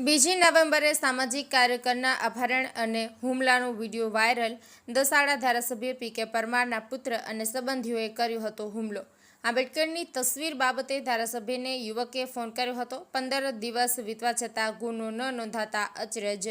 બીજી નવેમ્બરે સામાજિક કાર્યકરના અપહરણ અને હુમલાનો વિડીયો વાયરલ। દસાડા ધારાસભ્ય પી.કે. પરમારના પુત્ર અને સંબંધીઓએ કર્યો હતો હુમલો। આંબેડકરની તસવીર બાબતે ધારાસભ્યને યુવકે ફોન કર્યો હતો। 15 દિવસ વીતવા છતાં ગુનો ન નોંધાતા અચરજ।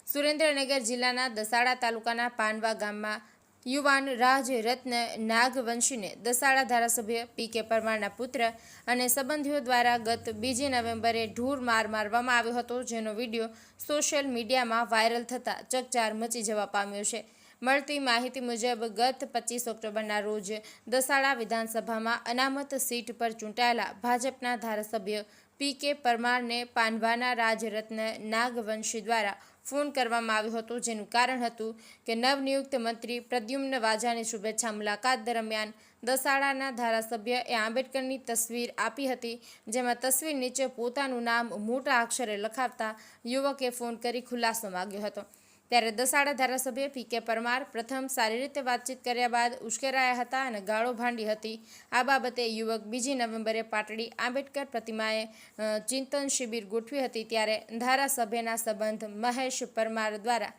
સુરેન્દ્રનગર જિલ્લાના દસાડા તાલુકાના પાનવા ગામમાં યુવાન રાજરત્ન નાગવંશીને દસાડા ધારાસભ્ય પી.કે. પરમારના પુત્ર અને સંબંધીઓ દ્વારા ગત 2 નવેમ્બરે ઢૂર માર મારવામાં આવ્યો હતો, જેનો વિડીયો સોશિયલ મીડિયામાં વાયરલ થતાં ચકચાર મચી જવા પામ્યો છે। મળતી માહિતી મુજબ ગત 25 ઓક્ટોબરના રોજ દસાડા વિધાનસભામાં અનામત સીટ પર ચૂંટાયેલા ભાજપના ધારાસભ્ય પી.કે. પરમારને પાનવાના રાજરત્ન નાગવંશી દ્વારા ફોન કરવામાં આવ્યો હતો, જેનું કારણ હતું કે નવનિયુક્ત મંત્રી પ્રદ્યુમ્ન વાજાની શુભેચ્છા મુલાકાત દરમિયાન દસાડાના ધારાસભ્યએ આંબેડકરની તસવીર આપી હતી, જેમાં તસવીર નીચે પોતાનું નામ મોટા અક્ષરે લખાવતા યુવકે ફોન કરી ખુલાસો માંગ્યો હતો। ત્યારે દસાડા ધારાસભ્ય પી.કે. પરમાર પ્રથમ સારી રીતે વાતચીત કર્યા બાદ ઉશ્કેરાયા હતા અને ગાળો ભાંડી હતી। આ બાબતે યુવક 2 નવેમ્બરે પાટડી આંબેડકર પ્રતિમાએ ચિંતન શિબિર ગોઠવી હતી, ત્યારે ધારાસભ્યના સંબંધ મહેશ પરમાર દ્વારા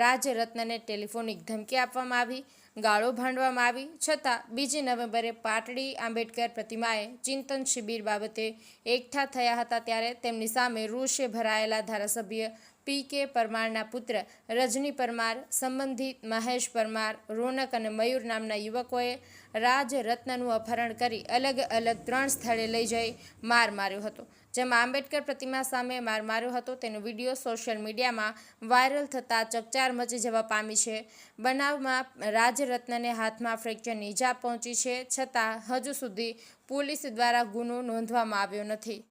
રાજરત્નને ટેલિફોનિક ધમકી આપવામાં આવી, ગાળો ભાંડવામાં આવી, છતાં 2 નવેમ્બરે પાટડી આંબેડકર પ્રતિમાએ ચિંતન શિબિર બાબતે એકઠા થયા હતા, ત્યારે તેમની સામે રોષે ભરાયેલા ધારાસભ્ય પી.કે. પરમારના પુત્ર રજની પરમાર, સંબંધિત મહેશ પરમાર, રોનક અને મયુર નામના યુવકોએ રાજરત્નનું અપહરણ કરી અલગ અલગ 3 સ્થળે લઈ જઈ માર માર્યો હતો, જેમાં આંબેડકર પ્રતિમા સામે માર માર્યો હતો તેનો વિડીયો સોશિયલ મીડિયામાં વાયરલ થતાં ચકચાર મચી જવા પામી છે। બનાવમાં રાજરત્નને હાથમાં ફ્રેક્ચરની ઈજા પહોંચી છે, છતાં હજુ સુધી પોલીસ દ્વારા ગુનો નોંધવામાં આવ્યો નથી।